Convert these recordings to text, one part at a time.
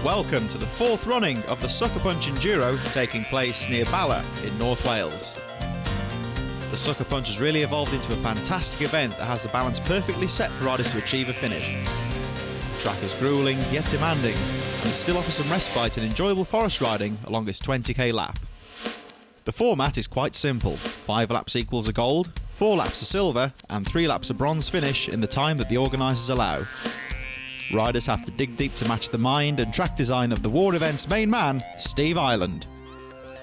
Welcome to the fourth running of the Sucker Punch Enduro taking place near Bala in North Wales. The Sucker Punch has really evolved into a fantastic event that has the balance perfectly set for riders to achieve a finish. The track is gruelling yet demanding, and it still offers some respite and enjoyable forest riding along its 20k lap. The format is quite simple: 5 laps equals a gold, 4 laps a silver and 3 laps a bronze finish in the time that the organisers allow. Riders have to dig deep to match the mind and track design of the War Events main man, Steve Ireland.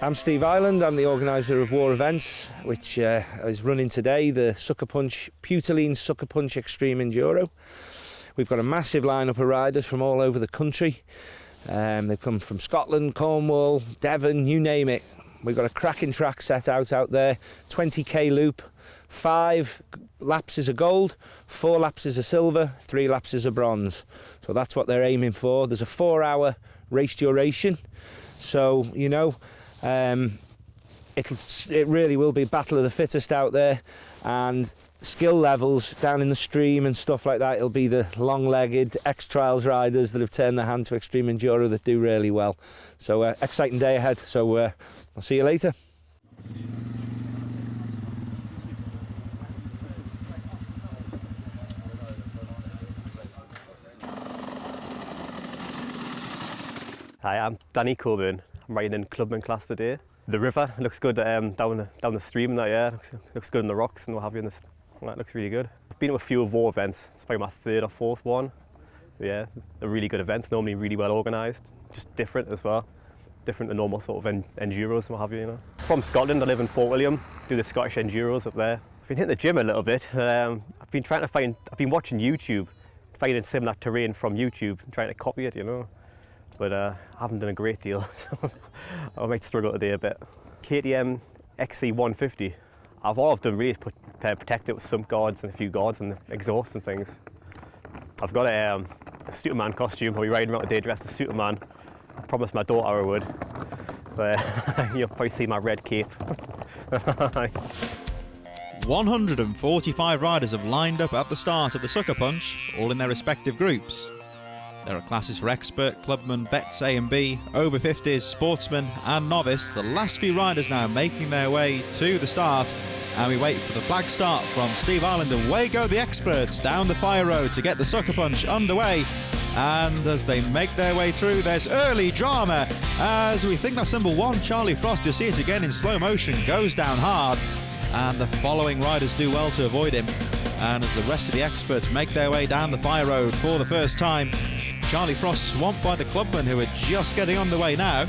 I'm Steve Ireland, I'm the organiser of War Events, which is running today, the Sucker Punch, Putoline Sucker Punch Extreme Enduro. We've got a massive lineup of riders from all over the country. They've come from Scotland, Cornwall, Devon, you name it. We've got a cracking track set out there, 20k loop, 5 laps is a gold, 4 laps is a silver, 3 laps is a bronze. So that's what they're aiming for. There's a 4-hour race duration, so you know, it really will be battle of the fittest out there, and skill levels down in the stream and stuff like that, it'll be the long-legged ex-trials riders that have turned their hand to extreme enduro that do really well. So exciting day ahead, so I'll see you later. Hi, I'm COCKBURN. I'm riding in clubman class today. The river looks good down the stream and that, yeah. Looks good in the rocks and what have you. That looks really good. I've been to a few War events. It's probably my 3rd or 4th one. Yeah, they're really good events, normally really well organised. Just different as well. Different than normal sort of enduros and what have you, you know. From Scotland, I live in Fort William, do the Scottish enduros up there. I've been hitting the gym a little bit. I've been watching YouTube, finding similar terrain from YouTube and trying to copy it, you know. But I haven't done a great deal, so I might struggle today a bit. KTM XC150, all I've done really is protect it with sump guards and a few guards and exhausts and things. I've got a Superman costume. I'll be riding around today dressed as Superman. I promised my daughter I would, but you'll probably see my red cape. 145 riders have lined up at the start of the Sucker Punch, all in their respective groups. There are classes for expert, clubman, vets A and B, over 50s, sportsmen and novice. The last few riders now making their way to the start, and we wait for the flag start from Steve Ireland, and away go the experts down the fire road to get the Sucker Punch underway. And as they make their way through, there's early drama as we think that's number 1, Charlie Frost. You'll see it again in slow motion, goes down hard, and the following riders do well to avoid him. And as the rest of the experts make their way down the fire road for the first time, Charlie Frost swamped by the clubmen who are just getting underway now.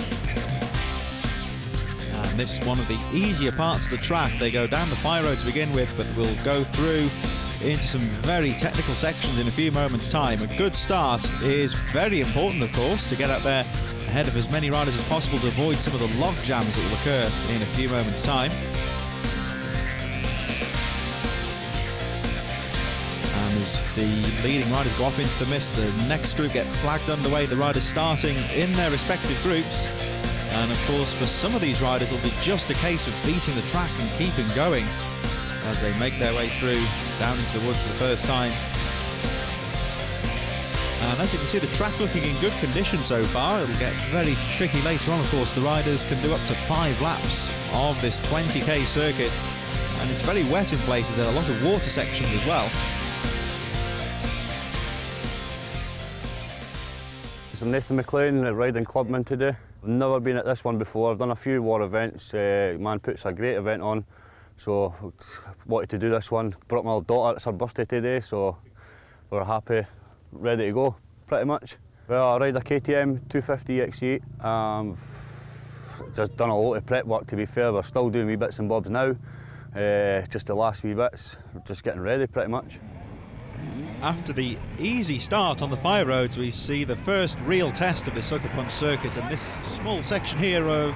And this is one of the easier parts of the track. They go down the fire road to begin with, but we'll go through into some very technical sections in a few moments' time. A good start is very important, of course, to get up there ahead of as many riders as possible to avoid some of the log jams that will occur in a few moments' time. And as the leading riders go off into the mist, the next group get flagged underway, the riders starting in their respective groups. And of course, for some of these riders, it'll be just a case of beating the track and keeping going as they make their way through down into the woods for the first time. And as you can see, the track looking in good condition so far. It'll get very tricky later on. Of course, the riders can do up to 5 laps of this 20k circuit, and it's very wet in places. There are a lot of water sections as well. I'm Nathan McLean, riding clubman today. I've never been at this one before. I've done a few War events. Man puts a great event on, so wanted to do this one. Brought my daughter, it's her birthday today, so we're happy, ready to go, pretty much. Well, I ride a KTM 250 XC8. Just done a lot of prep work, to be fair. We're still doing wee bits and bobs now. Just the last wee bits, we're just getting ready pretty much. After the easy start on the fire roads, we see the first real test of the Sucker Punch circuit, and this small section here of,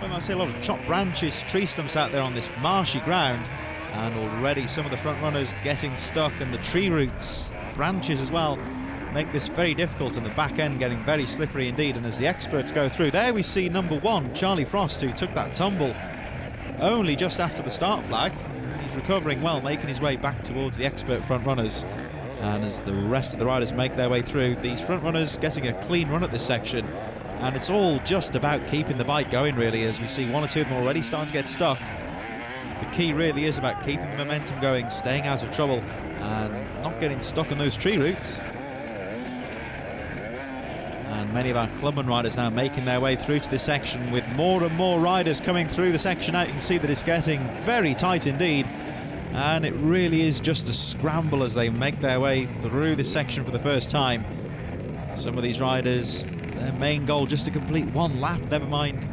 well, I see a lot of chopped branches, tree stumps out there on this marshy ground, and already some of the front runners getting stuck, and the tree roots, branches as well, make this very difficult, and the back end getting very slippery indeed. And as the experts go through, there we see number 1, Charlie Frost, who took that tumble only just after the start flag. He's recovering well, making his way back towards the expert front runners. And as the rest of the riders make their way through, these front runners getting a clean run at this section, and it's all just about keeping the bike going really, as we see one or two of them already starting to get stuck. The key really is about keeping the momentum going, staying out of trouble and not getting stuck on those tree roots. And many of our clubman riders now making their way through to this section, with more and more riders coming through the section out. You can see that it's getting very tight indeed, and it really is just a scramble as they make their way through this section for the first time. Some of these riders, their main goal just to complete one lap, never mind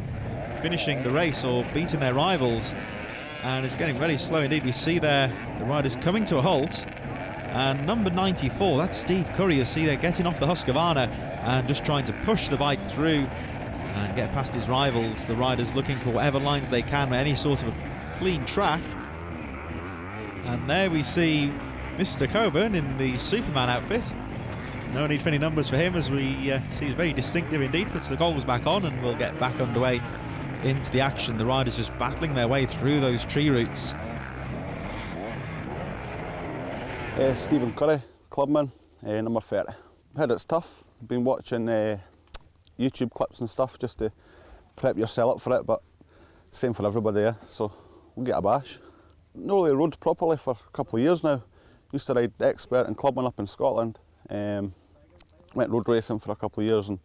finishing the race or beating their rivals, and it's getting very slow indeed. We see there the riders coming to a halt, and number 94, that's Steve Curry. You see they're getting off the Husqvarna and just trying to push the bike through and get past his rivals. The riders looking for whatever lines they can with any sort of a clean track. And there we see Mr. Cockburn in the Superman outfit. No need for any numbers for him, as we see he's very distinctive indeed. Puts the goggles back on and we'll get back underway into the action. The riders just battling their way through those tree roots. Stephen Curry, clubman, number 30. Heard it's tough. Been watching YouTube clips and stuff just to prep yourself up for it, but same for everybody, yeah? So we'll get a bash. Not really rode properly for a couple of years now. Used to ride expert and clubman up in Scotland. Went road racing for a couple of years and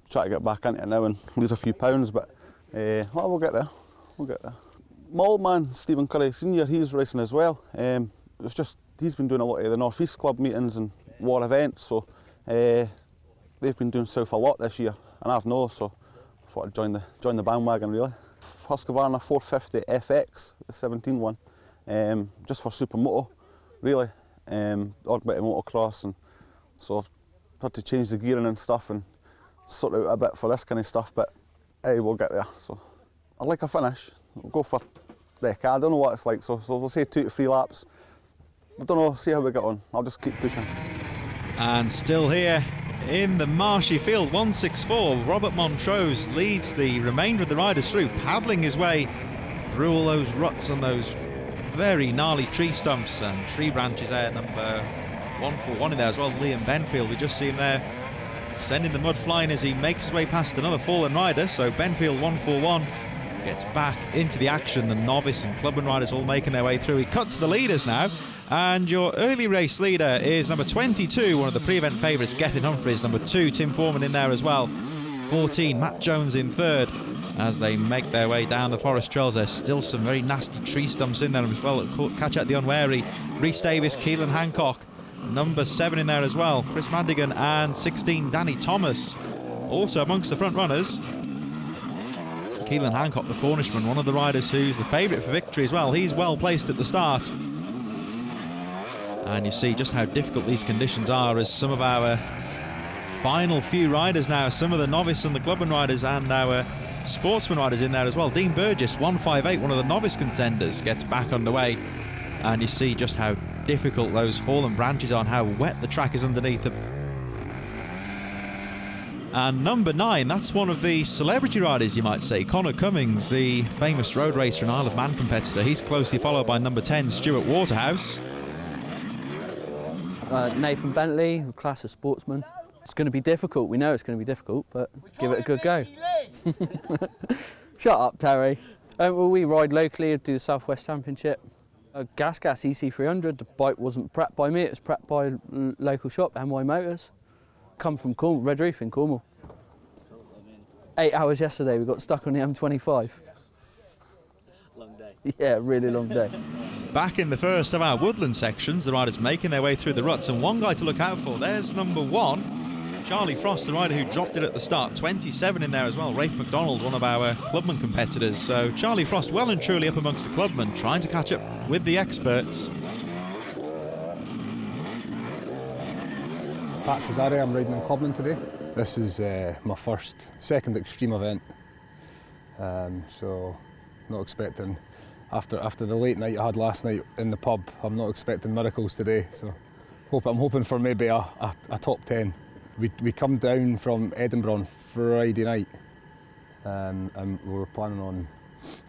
try to get back into it now and lose a few pounds, but well, we'll get there. We'll get there. My old man, Stephen Curry Senior, he's racing as well. It's just he's been doing a lot of the North East Club meetings and war events, so they've been doing south a lot this year, and I've no, so I thought I'd join the bandwagon really. Husqvarna 450 FX, the 17 one, just for supermoto, really. Odd bit of motocross, and so I've had to change the gearing and stuff and sort out a bit for this kind of stuff, but hey, we'll get there. So I'd like a finish. We'll go for the I don't know what it's like, so we'll say 2 to 3 laps. I don't know, see how we get on. I'll just keep pushing. And still here in the marshy field, 164, Robert Montrose leads the remainder of the riders through, paddling his way through all those ruts and those very gnarly tree stumps and tree branches there. Number 141 in there as well, Liam Benfield. We just see him there sending the mud flying as he makes his way past another fallen rider. So Benfield 141 gets back into the action. The novice and clubman riders all making their way through. We cut to the leaders now, and your early race leader is number 22, one of the pre-event favourites, Gethin Humphreys. Number 2, Tim Foreman in there as well. 14, Matt Jones in third. As they make their way down the forest trails, there's still some very nasty tree stumps in there as well that catch out the unwary. Rhys Davis, Keelan Hancock, number 7 in there as well. Chris Madigan, and 16, Danny Thomas. Also amongst the front runners, Keelan Hancock, the Cornishman, one of the riders who's the favourite for victory as well. He's well placed at the start. And you see just how difficult these conditions are as some of our final few riders now, some of the novice and the clubman riders and our sportsman riders in there as well. Dean Burgess, 158, one of the novice contenders, gets back underway. And you see just how difficult those fallen branches are and how wet the track is underneath them. And number 9, that's one of the celebrity riders, you might say, Connor Cummings, the famous road racer and Isle of Man competitor. He's closely followed by number 10, Stuart Waterhouse. Nathan Bentley, class of sportsman. It's going to be difficult, we know it's going to be difficult, but give it a good go. Shut up, Terry. Well, we ride locally, do the South West Championship. Gas EC300, the bike wasn't prepped by me, it was prepped by a local shop, MY Motors. Come from Cornwall, Red Reef in Cornwall. 8 hours yesterday, we got stuck on the M25. Long day. Yeah, really long day. Back in the first of our woodland sections, the riders making their way through the ruts, and one guy to look out for, there's number 1, Charlie Frost, the rider who dropped it at the start. 27 in there as well, Rafe McDonald, one of our clubman competitors. So Charlie Frost well and truly up amongst the clubmen, trying to catch up with the experts. Pat Cesare, I'm riding in Clubman today. This is my second extreme event, so not expecting, after the late night I had last night in the pub, I'm not expecting miracles today, so I'm hoping for maybe a top 10. We come down from Edinburgh on Friday night, and we were planning on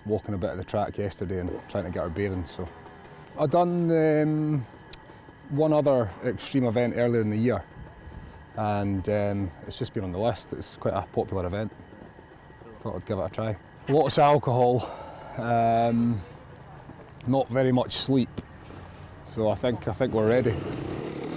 walking a bit of the track yesterday and trying to get our bearings. So I've done one other extreme event earlier in the year, and it's just been on the list. It's quite a popular event. Thought I'd give it a try. Lots of alcohol, not very much sleep, so I think we're ready.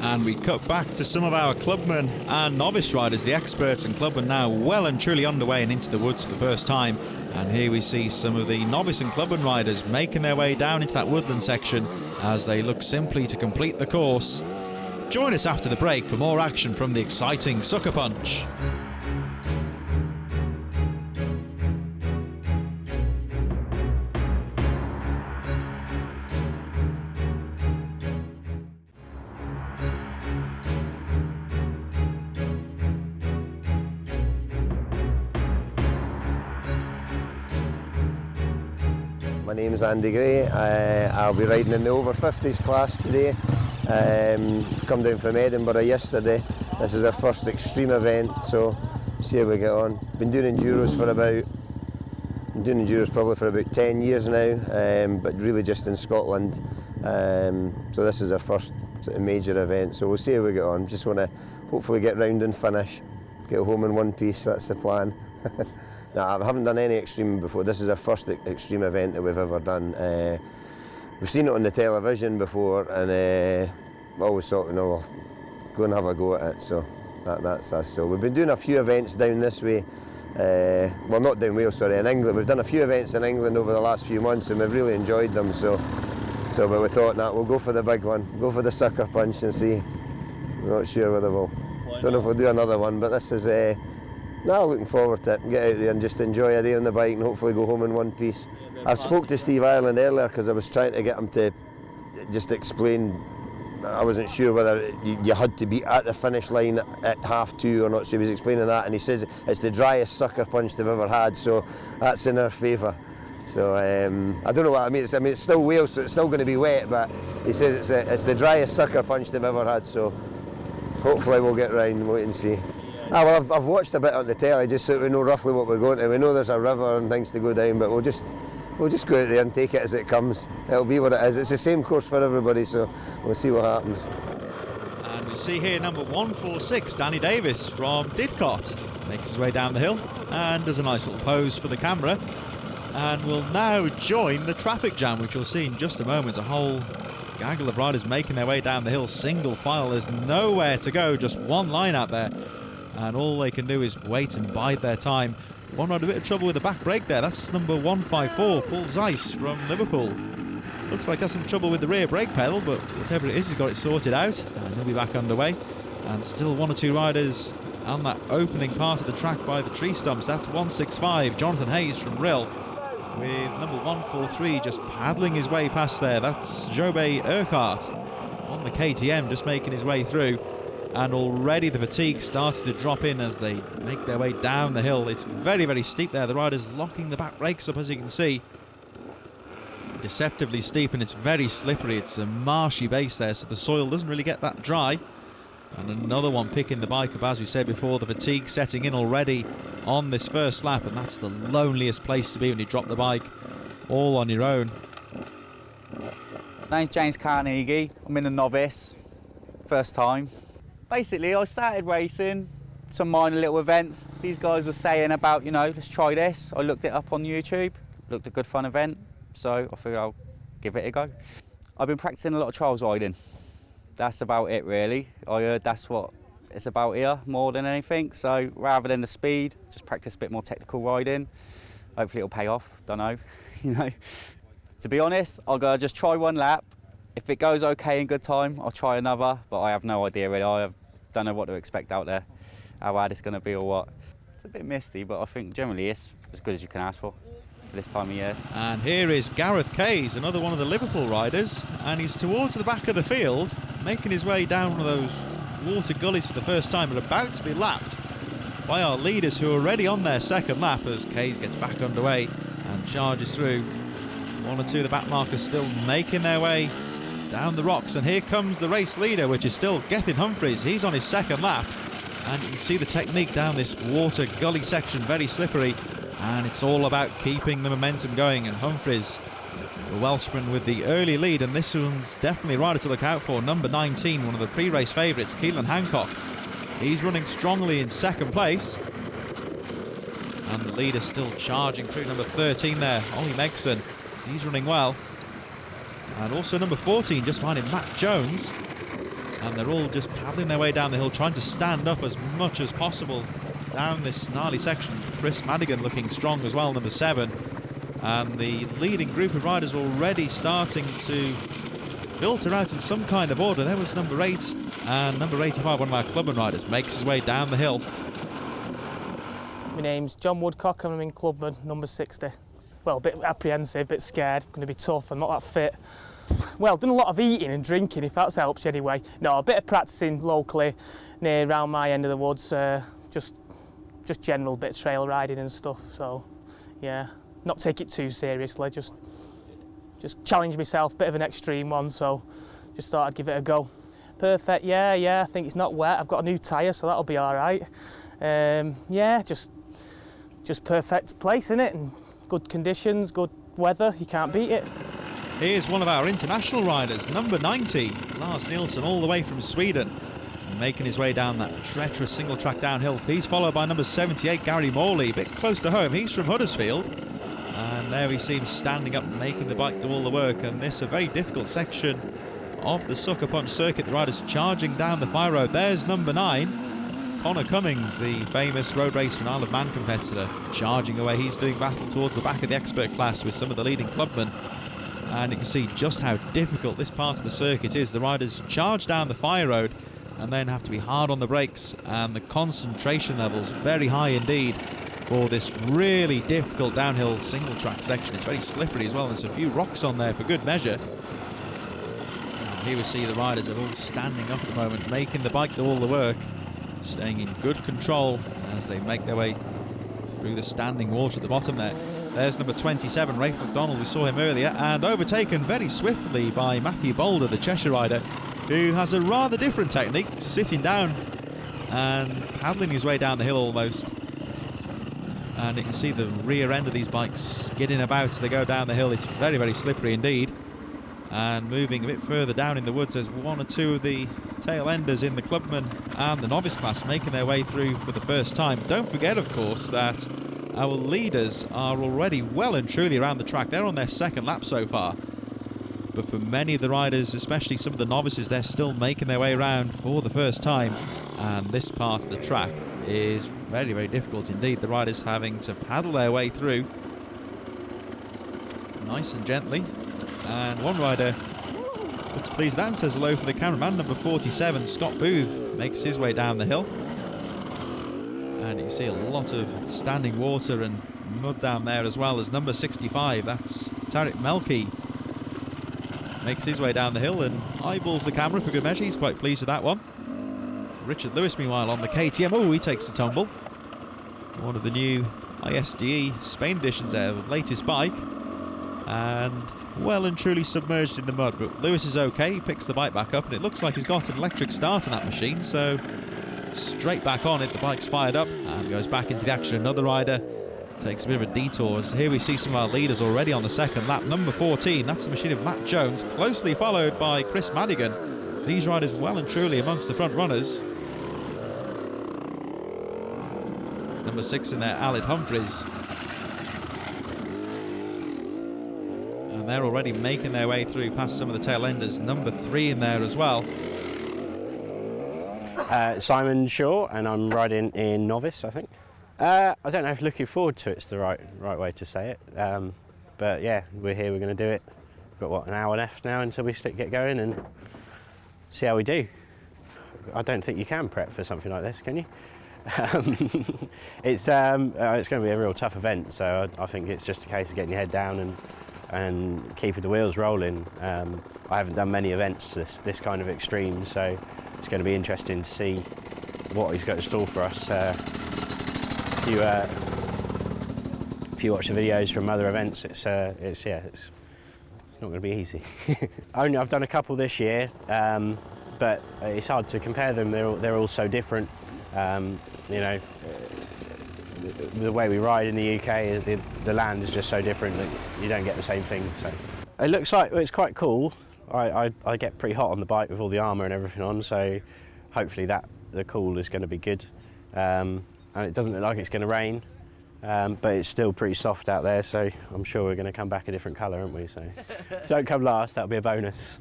And we cut back to some of our clubmen and novice riders, the experts and clubmen now well and truly underway and into the woods for the first time. And here we see some of the novice and clubman riders making their way down into that woodland section as they look simply to complete the course. Join us after the break for more action from the exciting Sucker Punch. My name is Andy Gray. I'll be riding in the over 50s class today. Come down from Edinburgh yesterday. This is our first extreme event, so see how we get on. Been doing enduros probably for about 10 years now, but really just in Scotland. So this is our first sort of major event, so we'll see how we get on. Just want to hopefully get round and finish, get home in one piece. That's the plan. No, I haven't done any extreme before. This is our first extreme event that we've ever done. We've seen it on the television before, and always thought, you know, we'll go and have a go at it. So that's us. So we've been doing a few events down this way. Well, not down Wales, sorry, in England. We've done a few events in England over the last few months, and we've really enjoyed them. So but we thought, nah, we'll go for the big one, go for the Sucker Punch and see. I'm not sure whether we'll. Don't know if we'll do another one, but this is. No, looking forward to it. Get out there and just enjoy a day on the bike and hopefully go home in one piece. I've spoke to Steve Ireland earlier because I was trying to get him to just explain. I wasn't sure whether you had to be at the finish line at 2:30 or not, so he was explaining that, and he says it's the driest Sucker Punch they've ever had, so that's in our favour. So I don't know what I mean. It's still Wales, so it's still going to be wet, but he says it's the driest Sucker Punch they've ever had, so hopefully we'll get round and wait and see. Well, I've watched a bit on the telly just so we know roughly what we're going to. We know there's a river and things to go down, but we'll just go out there and take it as it comes. It'll be what it is. It's the same course for everybody, so we'll see what happens. And we see here number 146, Danny Davis from Didcot. Makes his way down the hill and does a nice little pose for the camera. And will now join the traffic jam, which you'll see in just a moment. A whole gaggle of riders making their way down the hill, single file. There's nowhere to go, just one line out there. And all they can do is wait and bide their time. One had a bit of trouble with the back brake there. That's number 154, Paul Zeiss from Liverpool. Looks like has some trouble with the rear brake pedal, but whatever it is, he's got it sorted out. And he'll be back underway. And still one or two riders on that opening part of the track by the tree stumps. That's 165, Jonathan Hayes from Rill, with number 143 just paddling his way past there. That's Jobe Urquhart on the KTM, just making his way through. And already the fatigue started to drop in as they make their way down the hill. It's very, very steep there. The riders locking the back brakes up, as you can see. Deceptively steep, and it's very slippery. It's a marshy base there, so the soil doesn't really get that dry. And another one picking the bike up, as we said before, the fatigue setting in already on this first lap, and that's the loneliest place to be when you drop the bike all on your own. My name's James Carnegie. I'm in a novice, first time. Basically, I started racing, some minor little events. These guys were saying about, you know, let's try this. I looked it up on YouTube, looked a good fun event, so I figured I'll give it a go. I've been practicing a lot of trials riding. That's about it, really. I heard that's what it's about here, more than anything. So rather than the speed, just practice a bit more technical riding. Hopefully it'll pay off, don't know, you know. To be honest, I'll go just try one lap. If it goes okay in good time, I'll try another, but I have no idea really. I don't know what to expect out there, how hard it's going to be or what. It's a bit misty, but I think generally it's as good as you can ask for this time of year. And here is Gareth Kays, another one of the Liverpool riders, and he's towards the back of the field, making his way down one of those water gullies for the first time, and about to be lapped by our leaders who are already on their second lap as Kays gets back underway and charges through. One or two of the back markers still making their way down the rocks, and here comes the race leader, which is still Gethin Humphreys. He's on his second lap, and you can see the technique down this water gully section, very slippery, and it's all about keeping the momentum going, and Humphreys The Welshman with the early lead, and this one's definitely a rider to look out for. Number 19, one of the pre-race favourites, KEELAN Hancock. He's running strongly in second place. And the leader still charging through. Number 13 there, Ollie Megson. He's running well. And also number 14, just behind him, Matt Jones. And they're all just paddling their way down the hill, trying to stand up as much as possible down this gnarly section. Chris Madigan looking strong as well, number 7. And the leading group of riders already starting to filter out in some kind of order. There was number 8 and number 85, one of our clubman riders, makes his way down the hill. My name's John Woodcock and I'm in clubman, number 60. Well, a bit apprehensive, a bit scared, going to be tough, I'm not that fit. Well, done a lot of eating and drinking, if that helps you anyway. No, a bit of practising locally, near around my end of the woods, just general bit of trail riding and stuff, so yeah. Not take it too seriously, just challenge myself, bit of an extreme one, so just thought I'd give it a go. Perfect, yeah, I think it's not wet, I've got a new tyre, so that'll be all right. Yeah, just perfect place, innit? And good conditions, good weather, you can't beat it. Here's one of our international riders, number 90, Lars Nilsson, all the way from Sweden, making his way down that treacherous single track downhill. He's followed by number 78, Gary Morley, a bit close to home. He's from Huddersfield. And there he seems standing up, making the bike do all the work. And this a very difficult section of the Sucker Punch circuit. The riders charging down the fire road. There's number 9, Connor Cummings, the famous road racer and Isle of Man competitor, charging away. He's doing battle towards the back of the expert class with some of the leading clubmen. And you can see just how difficult this part of the circuit is. The riders charge down the fire road and then have to be hard on the brakes, and the concentration levels very high indeed for this really difficult downhill single track section. It's very slippery as well. There's a few rocks on there for good measure. And here we see the riders are all standing up at the moment, making the bike do all the work, staying in good control as they make their way through the standing water at the bottom there. There's number 27, Rafe McDonald, we saw him earlier, and overtaken very swiftly by Matthew Boulder, the Cheshire rider, who has a rather different technique, sitting down and paddling his way down the hill almost. And you can see the rear end of these bikes skidding about as they go down the hill. It's very, very slippery indeed. And moving a bit further down in the woods, there's one or two of the tail enders in the clubman and the novice class making their way through for the first time. Don't forget, of course, that our leaders are already well and truly around the track. They're on their second lap so far. But for many of the riders, especially some of the novices, they're still making their way around for the first time. And this part of the track is very, very difficult indeed. The riders having to paddle their way through nice and gently. And one rider looks pleased and says hello for the cameraman. Number 47, Scott Booth, makes his way down the hill. And you see a lot of standing water and mud down there, as well as number 65, that's Tarek Melki, makes his way down the hill and eyeballs the camera for good measure. He's quite pleased with that one. Richard Lewis, meanwhile, on the KTM. Oh, he takes a tumble. One of the new ISDE Spain editions there, the latest bike. And well and truly submerged in the mud. But Lewis is okay. He picks the bike back up, and it looks like he's got an electric start on that machine. So straight back on it. The bike's fired up and goes back into the action. Another rider takes a bit of a detour. As here we see some of our leaders already on the second lap. Number 14, that's the machine of Matt Jones, closely followed by Chris Madigan. These riders well and truly amongst the front runners. Number 6 in there, Aled Humphreys. And they're already making their way through past some of the tail enders. Number 3 in there as well. Simon Shaw, and I'm riding in novice, I think. I don't know if looking forward to it's the right way to say it. But yeah, we're here, we're going to do it. We've got, what, an hour left now until we get going and see how we do. I don't think you can prep for something like this, can you? It's going to be a real tough event, so I think it's just a case of getting your head down and keeping the wheels rolling. I haven't done many events this kind of extreme, so it's going to be interesting to see what he's got in store for us. If you watch the videos from other events, it's not going to be easy. I've done a couple this year, but it's hard to compare them. They're all so different. You know, the way we ride in the UK, the land is just so different that you don't get the same thing. So it looks like it's quite cool. I get pretty hot on the bike with all the armour and everything on, so hopefully the cool is going to be good. And it doesn't look like it's going to rain, but it's still pretty soft out there, so I'm sure we're going to come back a different colour, aren't we? So if don't come last, that'll be a bonus.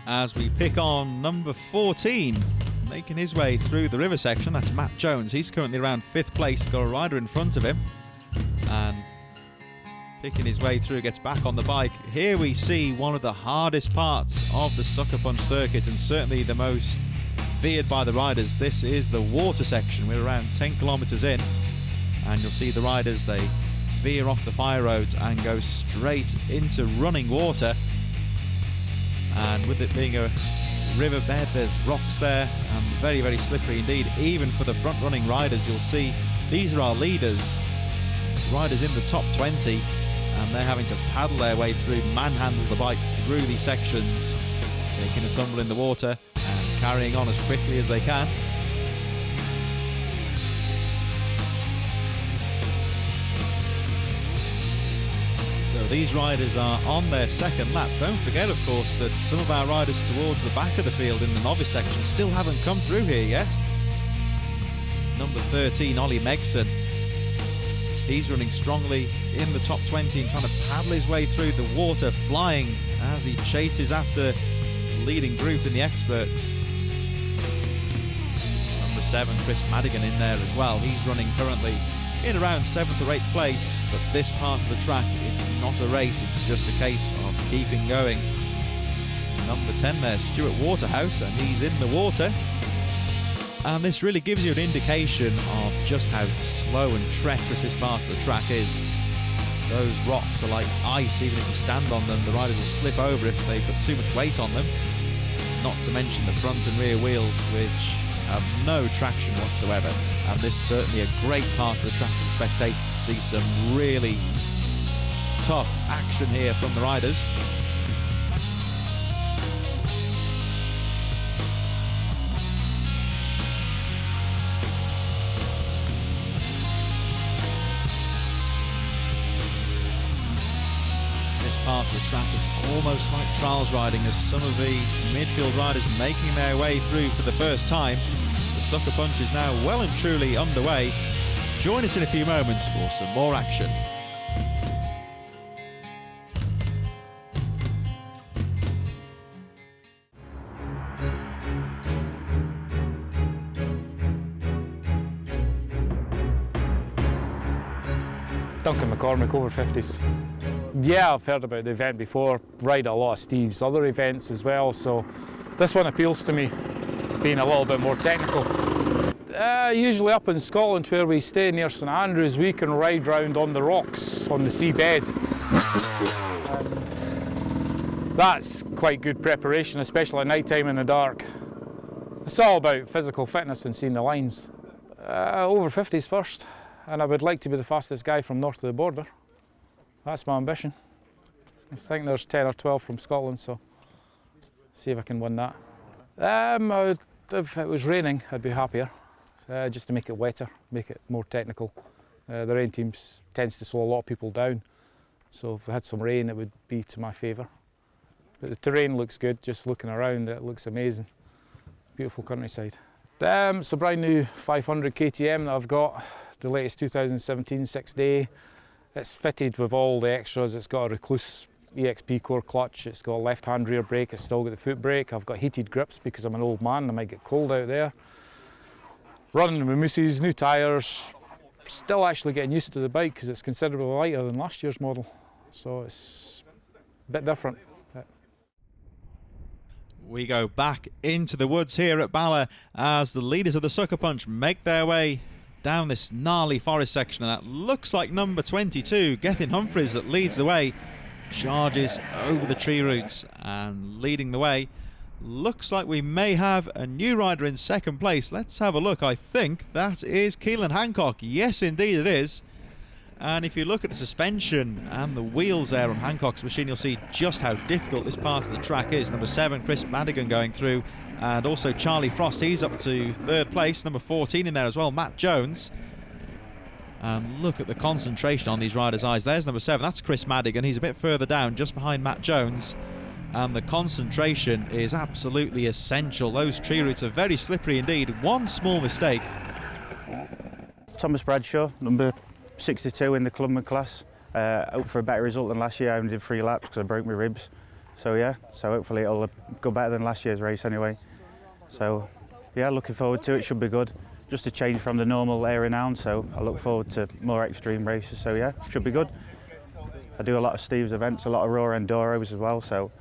As we pick on number 14, making his way through the river section, that's Matt Jones. He's currently around 5th place, got a rider in front of him, and picking his way through, gets back on the bike. Here we see one of the hardest parts of the Sucker Punch circuit, and certainly the most feared by the riders. This is the water section. We're around 10 kilometres in, and you'll see the riders, they veer off the fire roads and go straight into running water. And with it being a riverbed, there's rocks there, and very, very slippery indeed. Even for the front-running riders, you'll see these are our leaders, riders in the top 20, and they're having to paddle their way through, manhandle the bike through these sections, taking a tumble in the water and carrying on as quickly as they can. So these riders are on their second lap. Don't forget, of course, that some of our riders towards the back of the field in the novice section still haven't come through here yet. Number 13, Ollie Megson. He's running strongly in the top 20 and trying to paddle his way through the water, flying as he chases after the leading group in the experts. Number 7, Chris Madigan, in there as well. He's running currently in around 7th or 8th place, but this part of the track, it's not a race, it's just a case of keeping going. Number 10 there, Stuart Waterhouse, and he's in the water. And this really gives you an indication of just how slow and treacherous this part of the track is. Those rocks are like ice. Even if you stand on them, the riders will slip over if they put too much weight on them. Not to mention the front and rear wheels, which have no traction whatsoever. And this is certainly a great part of the track for the spectators to see some really tough action here from the riders. Part of the track, it's almost like trials riding as some of the midfield riders making their way through for the first time. The Sucker Punch is now well and truly underway. Join us in a few moments for some more action. Duncan McCormick, over 50s. Yeah, I've heard about the event before, ride a lot of Steve's other events as well, so this one appeals to me, being a little bit more technical. Usually up in Scotland where we stay near St Andrews, we can ride round on the rocks on the seabed. That's quite good preparation, especially at night time in the dark. It's all about physical fitness and seeing the lines. Over 50s first, and I would like to be the fastest guy from north of the border. That's my ambition. I think there's 10 or 12 from Scotland, so see if I can win that. If it was raining, I'd be happier, just to make it wetter, make it more technical. The rain team tends to slow a lot of people down, so if we had some rain, it would be to my favour. But the terrain looks good, just looking around, it looks amazing. Beautiful countryside. It's a brand new 500 KTM that I've got, the latest 2017 6-day. It's fitted with all the extras. It's got a Recluse EXP core clutch, it's got a left-hand rear brake, it's still got the foot brake. I've got heated grips because I'm an old man, I might get cold out there. Running with mousses, new tyres, still actually getting used to the bike because it's considerably lighter than last year's model, so it's a bit different. We go back into the woods here at Bala as the leaders of the Sucker Punch make their way down this gnarly forest section, and that looks like number 22, Gethin Humphreys, that leads the way, charges over the tree roots and leading the way. Looks like we may have a new rider in second place. Let's have a look. I think that is KEELAN Hancock. Yes, indeed it is. And if you look at the suspension and the wheels there on Hancock's machine, you'll see just how difficult this part of the track is. Number 7, Chris Madigan, going through And also Charlie Frost, he's up to 3rd place, number 14 in there as well, Matt Jones. And look at the concentration on these riders' eyes. There's number 7, that's Chris Madigan. He's a bit further down, just behind Matt Jones. And the concentration is absolutely essential. Those tree roots are very slippery indeed. One small mistake. Thomas Bradshaw, number 62 in the clubman class. Hope for a better result than last year. I only did 3 laps because I broke my ribs. So yeah, so hopefully it'll go better than last year's race anyway. So yeah, looking forward to it, should be good. Just a change from the normal air renowned, so I look forward to more extreme races, so yeah, should be good. I do a lot of Steve's events, a lot of raw enduros as well, so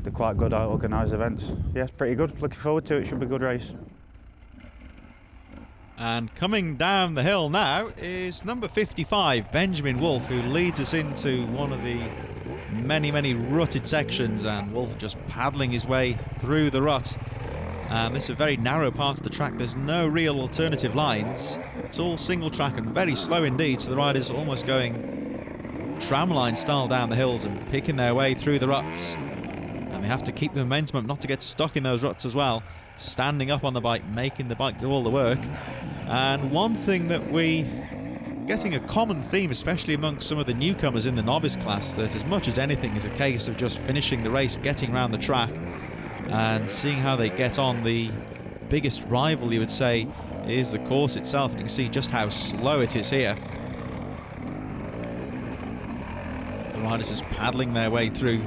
they're quite good organised events. Yeah, it's pretty good, looking forward to it, should be a good race. And coming down the hill now is number 55, Benjamin Wolf, who leads us into one of the many rutted sections, and Wolf just paddling his way through the rut. And this is a very narrow part of the track. There's no real alternative lines. It's all single track and very slow indeed, so the riders are almost going tramline style down the hills and picking their way through the ruts. And they have to keep the momentum up, not to get stuck in those ruts as well. Standing up on the bike, making the bike do all the work. And one thing that we getting a common theme, especially amongst some of the newcomers in the novice class, that as much as anything is a case of just finishing the race, getting around the track and seeing how they get on. The biggest rival, you would say, is the course itself, and you can see just how slow it is here. The riders just paddling their way through,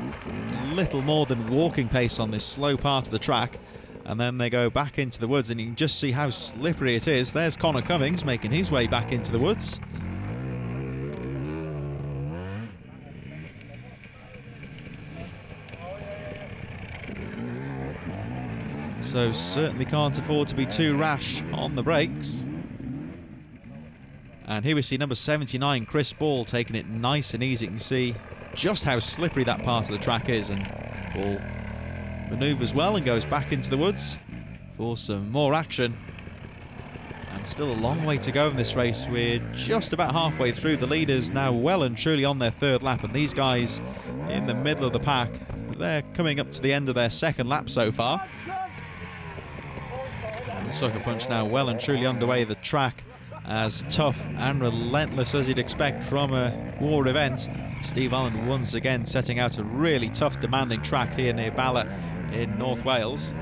little more than walking pace on this slow part of the track, and then they go back into the woods, and you can just see how slippery it is. There's Connor Cummings making his way back into the woods. So certainly can't afford to be too rash on the brakes. And here we see number 79, Chris Ball, taking it nice and easy. You can see just how slippery that part of the track is, and Ball manoeuvres well and goes back into the woods for some more action. And still a long way to go in this race. We're just about halfway through. The leaders now well and truly on their 3rd lap, and these guys in the middle of the pack, they're coming up to the end of their 2nd lap so far. And the Sucker Punch now well and truly underway. The track as tough and relentless as you'd expect from a war event. Steve Allen once again setting out a really tough, demanding track here near Bala in North Wales.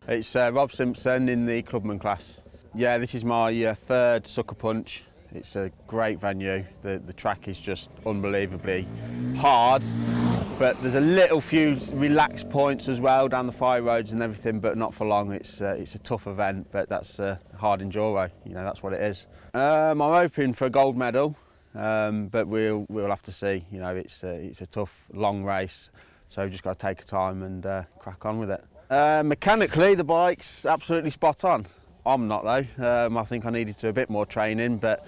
It's Rob Simpson in the clubman class. Yeah, this is my 3rd Sucker Punch. It's a great venue. The track is just unbelievably hard, but there's a little few relaxed points as well down the fire roads and everything, but not for long. It's a tough event, but that's hard enduro. You know, that's what it is. I'm hoping for a gold medal, but we'll have to see. You know, it's a tough, long race, so we've just got to take our time and crack on with it. Mechanically, the bike's absolutely spot on. I'm not though. I think I needed to a bit more training, but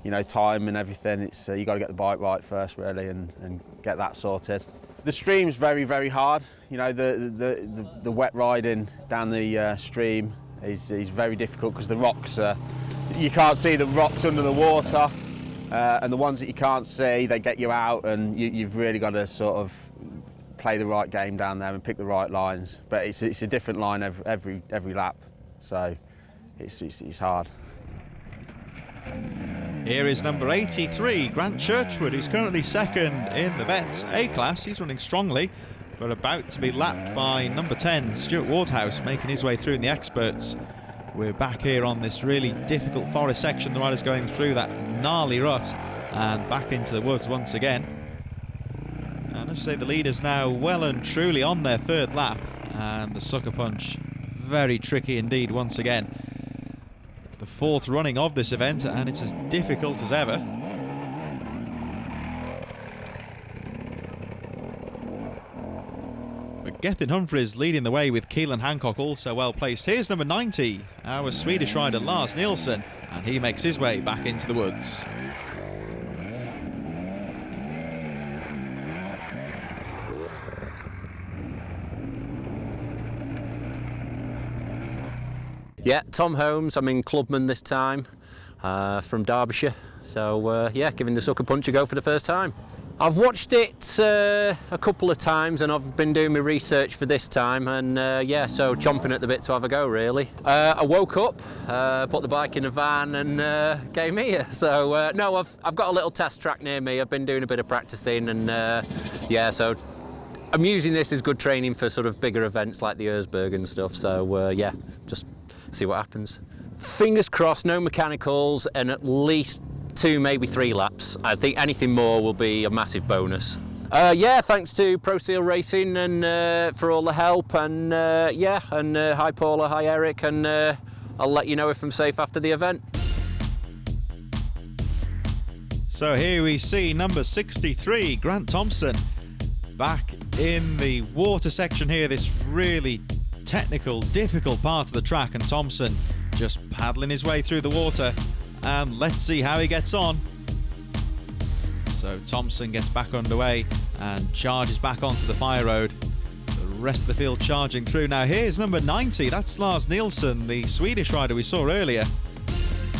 you know, time and everything. It's you got to get the bike right first, really, and get that sorted. The stream's very hard. You know, the wet riding down the stream is very difficult because the rocks you can't see the rocks under the water, and the ones that you can't see, they get you out, and you've really got to sort of play the right game down there and pick the right lines. But it's a different line every lap, so it's hard. Here is number 83, Grant Churchwood, who's currently 2nd in the Vets A class. He's running strongly, but about to be lapped by number 10, Stuart Wardhouse, making his way through in the experts. We're back here on this really difficult forest section. The riders going through that gnarly rut and back into the woods once again. And as I say, the leaders now well and truly on their 3rd lap, and the Sucker Punch very tricky indeed once again. The 4th running of this event, and it's as difficult as ever. But Gethin Humphreys leading the way with Keelan Hancock also well placed. Here's number 90, our Swedish rider Lars Nielsen, and he makes his way back into the woods. Yeah, Tom Holmes, I'm in clubman this time, from Derbyshire, so yeah, giving the Sucker Punch a go for the first time. I've watched it a couple of times, and I've been doing my research for this time, and yeah, so chomping at the bit to have a go, really. I woke up, put the bike in a van, and came here. So no, I've got a little test track near me. I've been doing a bit of practicing, and yeah, so I'm using this as good training for sort of bigger events like the Erzberg and stuff. So yeah, just see what happens. Fingers crossed, no mechanicals, and at least 2, maybe 3 laps. I think anything more will be a massive bonus. Yeah, thanks to Pro Seal Racing and for all the help, and yeah, and hi Paula, hi Eric, and I'll let you know if I'm safe after the event. So here we see number 63, Grant Thompson, back in the water section here, this really technical, difficult part of the track, and Thompson just paddling his way through the water, and let's see how he gets on. So Thompson gets back underway and charges back onto the fire road. The rest of the field charging through. Now here's number 90, that's Lars Nilsson, the Swedish rider we saw earlier.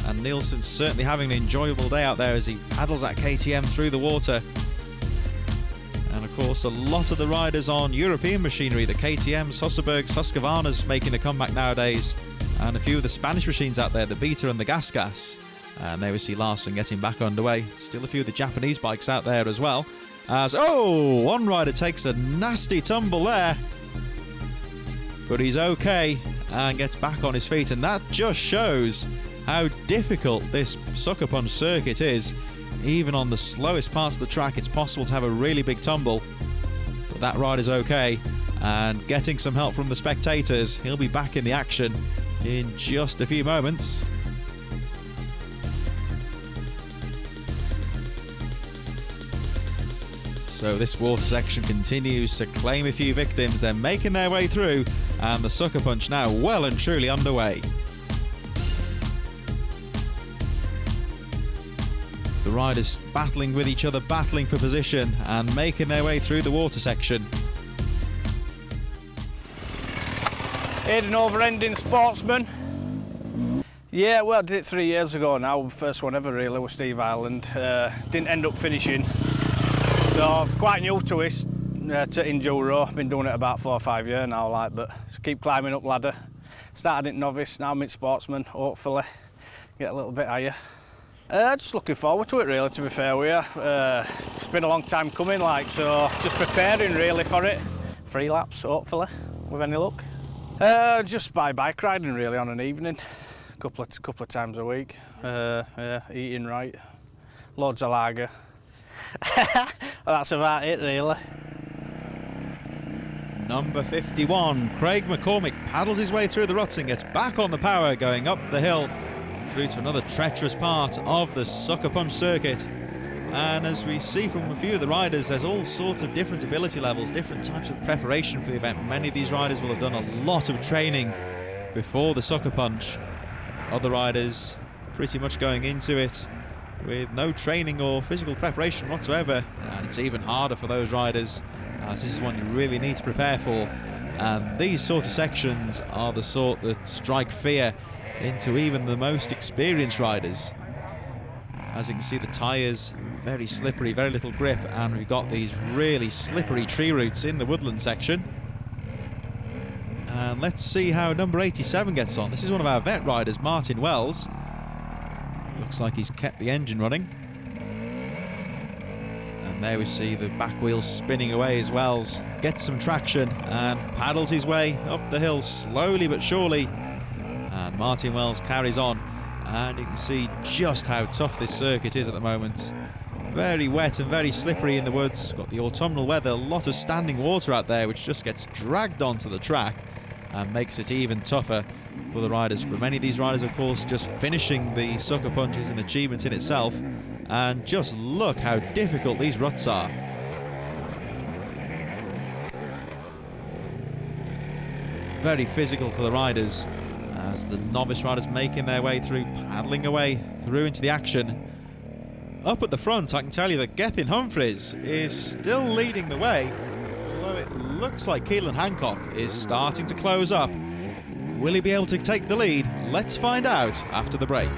And Nilsson's certainly having an enjoyable day out there as he paddles that KTM through the water. And of course a lot of the riders on European machinery, the KTMs, Husqvarnas, Husqvarnas making a comeback nowadays. And a few of the Spanish machines out there, the Beta and the Gas. And there we see Larson getting back underway. Still a few of the Japanese bikes out there as well. As, oh, one rider takes a nasty tumble there. But he's okay and gets back on his feet. And that just shows how difficult this Sucker Punch circuit is. Even on the slowest parts of the track, it's possible to have a really big tumble. But that rider's okay. And getting some help from the spectators. He'll be back in the action in just a few moments. So this water section continues to claim a few victims. They're making their way through, and the Sucker Punch now well and truly underway. The riders battling with each other, battling for position, and making their way through the water section. Aidan Overending Sportsman. Yeah, well, I did it 3 years ago now, first one ever really with Steve Ireland. Didn't end up finishing, so quite new to it, to Enduro. Been doing it about 4 or 5 years now, like, but keep climbing up ladder. Started at novice, now I'm in Sportsman, hopefully get a little bit higher. Just looking forward to it really, to be fair with you. It's been a long time coming, like, so just preparing really for it. 3 laps, hopefully, with any luck. Just by bike riding really on an evening, a couple of times a week. Yeah, eating right, loads of lager. That's about it really. Number 51, Craig McCormick paddles his way through the ruts and gets back on the power, going up the hill through to another treacherous part of the Sucker Punch circuit. And as we see from a few of the riders, there's all sorts of different ability levels, different types of preparation for the event. Many of these riders will have done a lot of training before the Sucker Punch. Other riders pretty much going into it with no training or physical preparation whatsoever. And it's even harder for those riders, as this is one you really need to prepare for. And these sort of sections are the sort that strike fear into even the most experienced riders. As you can see, the tyres very slippery, very little grip, and we've got these really slippery tree roots in the woodland section. And let's see how number 87 gets on. This is one of our vet riders, Martin Wells. Looks like he's kept the engine running. And there we see the back wheels spinning away as Wells gets some traction and paddles his way up the hill slowly but surely. And Martin Wells carries on. And you can see just how tough this circuit is at the moment. Very wet and very slippery in the woods. Got the autumnal weather, a lot of standing water out there, which just gets dragged onto the track and makes it even tougher for the riders. For many of these riders, of course, just finishing the Sucker Punch is an achievement in itself. And just look how difficult these ruts are. Very physical for the riders, as the novice riders making their way through, paddling away through into the action. Up at the front, I can tell you that Gethin Humphreys is still leading the way, although it looks like KEELAN Hancock is starting to close up. Will he be able to take the lead? Let's find out after the break.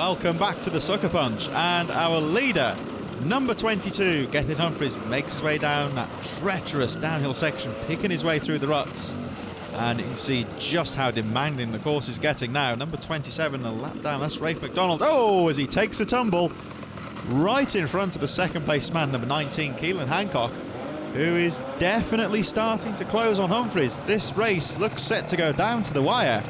Welcome back to the Sucker Punch, and our leader, number 22, Gethin Humphries, makes his way down that treacherous downhill section, picking his way through the ruts. And you can see just how demanding the course is getting now. Number 27, a lap down, that's Rafe McDonald. Oh, as he takes a tumble right in front of the second place man, number 19, Keelan Hancock, who is definitely starting to close on Humphries. This race looks set to go down to the wire.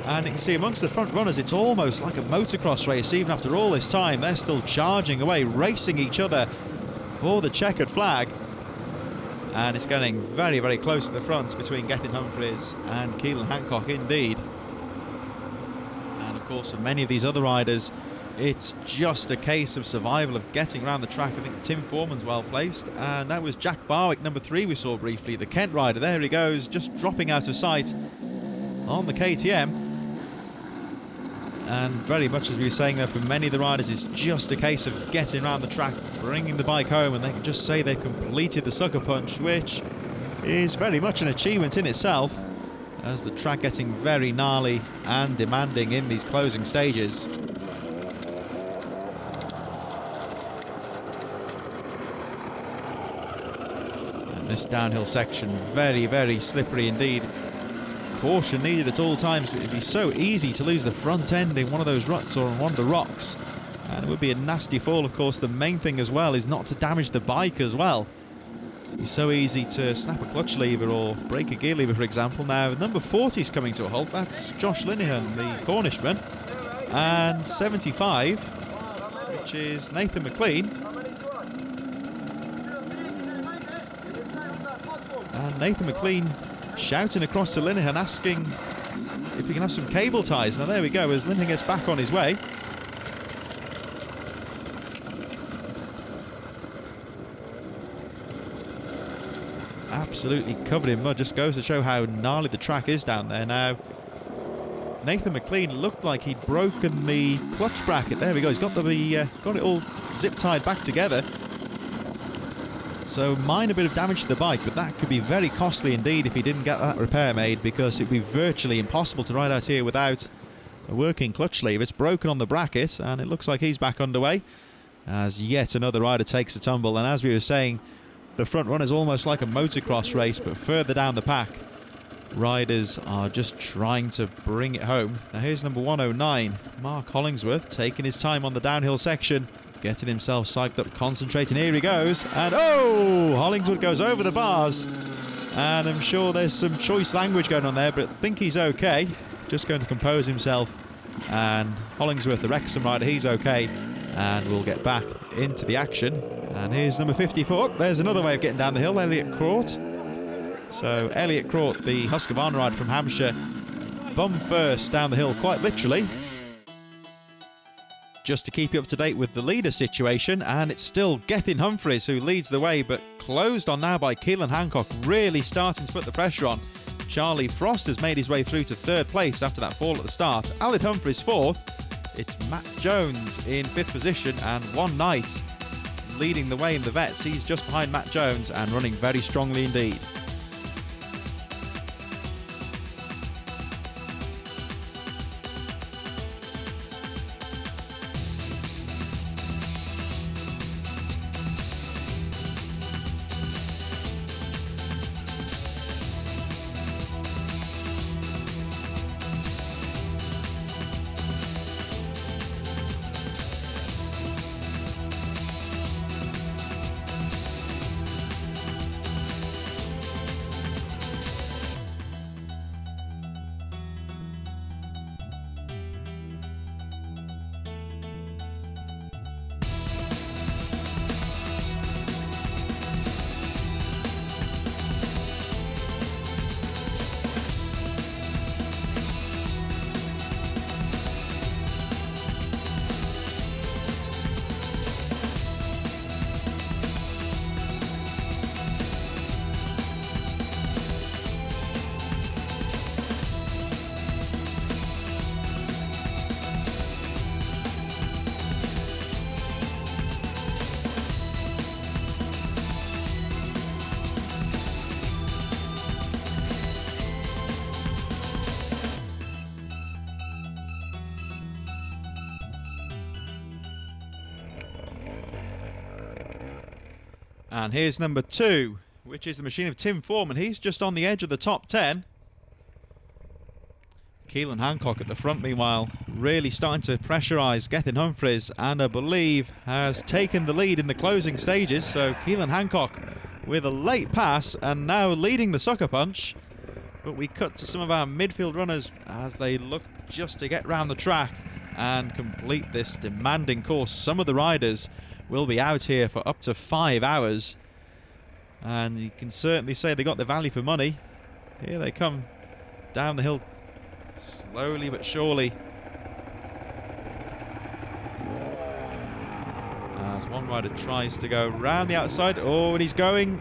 And you can see amongst the front runners, it's almost like a motocross race. Even after all this time, they're still charging away, racing each other for the checkered flag. And it's getting very, very close to the front between Gethin Humphries and Keelan Hancock indeed. And of course, for many of these other riders, it's just a case of survival, of getting around the track. I think Tim Foreman's well placed, and that was Jack Barwick, number 3, we saw briefly, the Kent rider. There he goes, just dropping out of sight on the KTM. And very much as we were saying there, for many of the riders, it's just a case of getting around the track, bringing the bike home, and they can just say they've completed the Sucker Punch, which is very much an achievement in itself, as the track getting very gnarly and demanding in these closing stages. And this downhill section, very, very slippery indeed. Caution needed at all times. It'd be so easy to lose the front end in one of those ruts or on one of the rocks, and it would be a nasty fall. Of course, the main thing as well is not to damage the bike as well. It'd be so easy to snap a clutch lever or break a gear lever, for example. Now number 40 is coming to a halt. That's Josh Linehan, the Cornishman, and 75, which is Nathan McLean. And Nathan McLean shouting across to Linehan, asking if he can have some cable ties. Now there we go, as Linehan gets back on his way. Absolutely covered in mud, just goes to show how gnarly the track is down there. Now Nathan McLean looked like he'd broken the clutch bracket. There we go, he's got got it all zip tied back together. So minor bit of damage to the bike, but that could be very costly indeed if he didn't get that repair made, because it'd be virtually impossible to ride out here without a working clutch lever. It's broken on the bracket, and it looks like he's back underway as yet another rider takes a tumble. And as we were saying, the front run is almost like a motocross race, but further down the pack, riders are just trying to bring it home. Now here's number 109, Mark Hollingsworth, taking his time on the downhill section, getting himself psyched up, concentrating. Here he goes, and oh, Hollingsworth goes over the bars, and I'm sure there's some choice language going on there, but I think he's okay. Just going to compose himself, and Hollingsworth, the Wrexham rider, he's okay, and we'll get back into the action. And here's number 54. There's another way of getting down the hill, Elliot Crought. So Elliot Crought, the Husqvarna rider from Hampshire, bum first down the hill, quite literally. Just to keep you up to date with the leader situation, and it's still Gethin Humphries who leads the way, but closed on now by Keelan Hancock, really starting to put the pressure on. Charlie Frost has made his way through to 3rd place after that fall at the start. Alid Humphries 4th. It's Matt Jones in 5th position, and One Knight leading the way in the vets. He's just behind Matt Jones and running very strongly indeed. And here's number 2, which is the machine of Tim Foreman. He's just on the edge of the top 10. Keelan Hancock at the front, meanwhile, really starting to pressurise Gethin Humphreys, and I believe has taken the lead in the closing stages. So Keelan Hancock with a late pass and now leading the sucker punch. But we cut to some of our midfield runners as they look just to get round the track and complete this demanding course. Some of the riders will be out here for up to 5 hours, and you can certainly say they got the value for money. Here they come down the hill slowly but surely, as one rider tries to go round the outside. Oh, and he's going,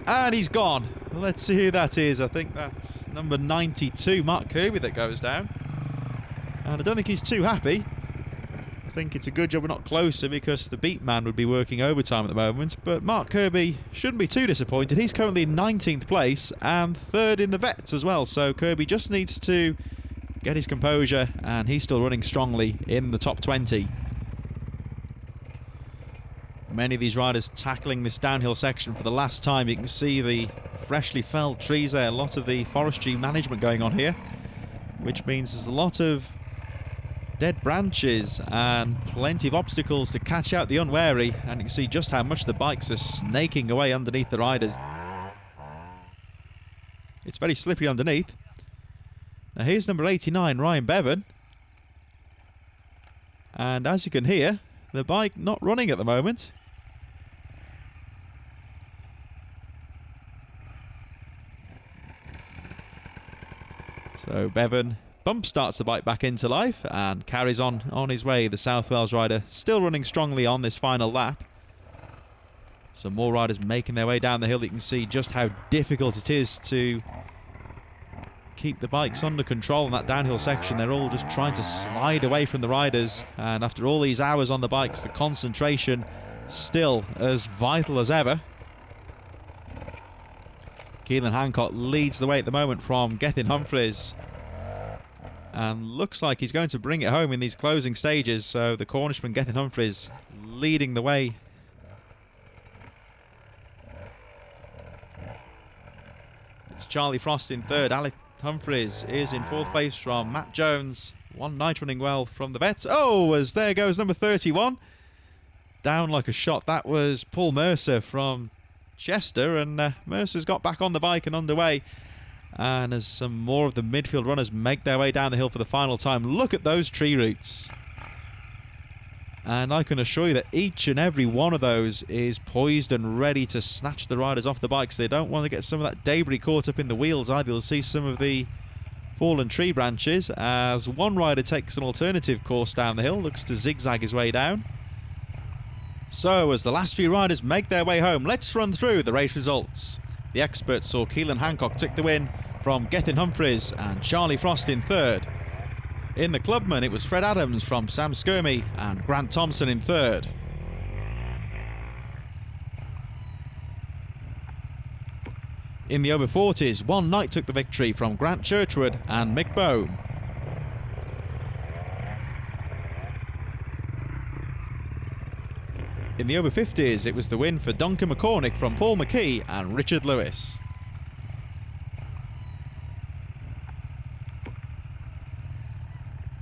and he's gone. Well, let's see who that is. I think that's number 92, Mark Kirby, that goes down. And I don't think he's too happy. I think it's a good job we're not closer, because the beat man would be working overtime at the moment. But Mark Kirby shouldn't be too disappointed. He's currently in 19th place and 3rd in the vets as well. So Kirby just needs to get his composure, and he's still running strongly in the top 20. Many of these riders tackling this downhill section for the last time. You can see the freshly felled trees there. A lot of the forestry management going on here, which means there's a lot of dead branches and plenty of obstacles to catch out the unwary, and you can see just how much the bikes are snaking away underneath the riders. It's very slippery underneath. Now here's number 89, Ryan Bevan, and as you can hear, the bike not running at the moment. So Bevan bump starts the bike back into life and carries on his way. The South Wales rider still running strongly on this final lap. Some more riders making their way down the hill. You can see just how difficult it is to keep the bikes under control in that downhill section. They're all just trying to slide away from the riders, and after all these hours on the bikes, the concentration still as vital as ever. Keelan Hancock leads the way at the moment from Gethin Humphreys, and looks like he's going to bring it home in these closing stages. So the Cornishman Gethin Humphreys leading the way. It's Charlie Frost in 3rd. Alec Humphreys is in 4th place from Matt Jones. One night running well from the vets. Oh, as there goes number 31. Down like a shot. That was Paul Mercer from Chester, and Mercer's got back on the bike and underway. And as some more of the midfield runners make their way down the hill for the final time, look at those tree roots. And I can assure you that each and every one of those is poised and ready to snatch the riders off the bikes. They don't want to get some of that debris caught up in the wheels either. You'll see some of the fallen tree branches as one rider takes an alternative course down the hill, looks to zigzag his way down. So as the last few riders make their way home, let's run through the race results. The experts saw Keelan Hancock take the win from Gethin Humphreys and Charlie Frost in 3rd. In the clubman, it was Fred Adams from Sam Skirmy and Grant Thompson in 3rd. In the over 40s, One Night took the victory from Grant Churchwood and Mick Bone. In the over 50s, it was the win for Duncan McCormick from Paul McKee and Richard Lewis.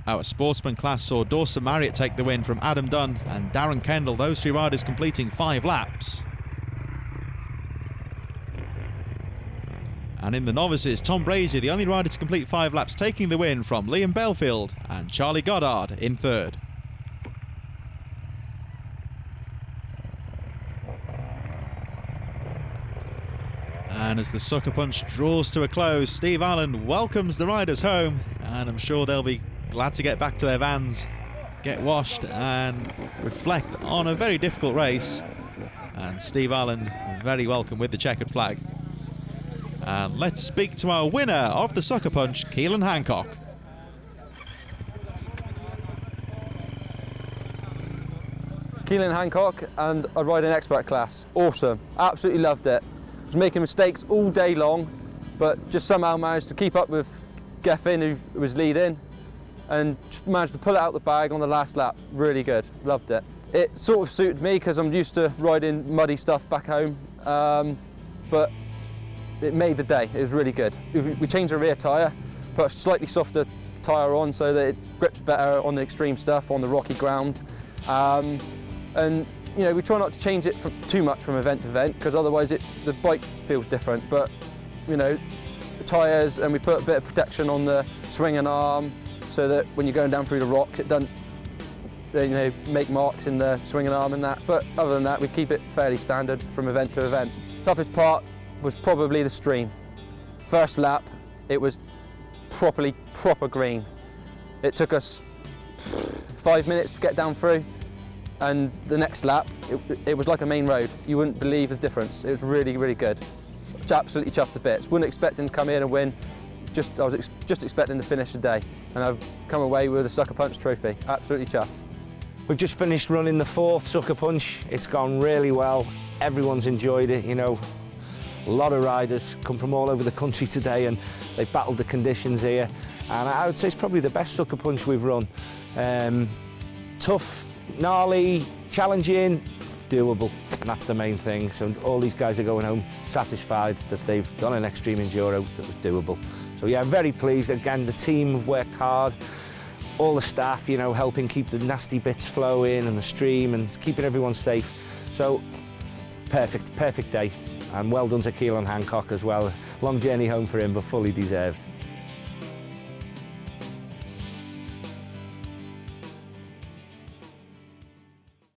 Our sportsman class saw Dawson Marriott take the win from Adam Dunn and Darren Kendall, those 3 riders completing 5 laps. And in the novices, Tom Brazier, the only rider to complete 5 laps, taking the win from Liam Belfield and Charlie Goddard in 3rd. And as the sucker punch draws to a close, Steve Allen welcomes the riders home, and I'm sure they'll be glad to get back to their vans, get washed and reflect on a very difficult race. And Steve Allen very welcome with the checkered flag. And let's speak to our winner of the sucker punch, Keelan Hancock. Keelan Hancock, and I ride an expert class. Awesome, absolutely loved it. I was making mistakes all day long, but just somehow managed to keep up with Gethin, who was leading, and managed to pull it out the bag on the last lap. Really good, loved it. It sort of suited me because I'm used to riding muddy stuff back home, but it made the day. It was really good. We changed the rear tyre, put a slightly softer tyre on so that it grips better on the extreme stuff, on the rocky ground. And you know, we try not to change it too much from event to event because otherwise the bike feels different. But you know, the tyres, and we put a bit of protection on the swinging arm so that when you're going down through the rocks, it doesn't make marks in the swinging arm and that. But other than that, we keep it fairly standard from event to event. Toughest part was probably the stream. First lap, it was proper green. It took us 5 minutes to get down through, and the next lap, it was like a main road. You wouldn't believe the difference. It was really, really good. Absolutely chuffed to bits. Wouldn't expect him to come in and win. I was just expecting to finish the day, and I've come away with a Sucker Punch trophy. Absolutely chuffed. We've just finished running the 4th Sucker Punch. It's gone really well. Everyone's enjoyed it, you know. A lot of riders come from all over the country today and they've battled the conditions here. And I would say it's probably the best Sucker Punch we've run. Tough, gnarly, challenging, doable. And that's the main thing. So all these guys are going home satisfied that they've done an extreme enduro that was doable. So yeah, I'm very pleased. Again, the team have worked hard. All the staff, you know, helping keep the nasty bits flowing and the stream and keeping everyone safe. So perfect day. And well done to Keelan Hancock as well. Long journey home for him, but fully deserved.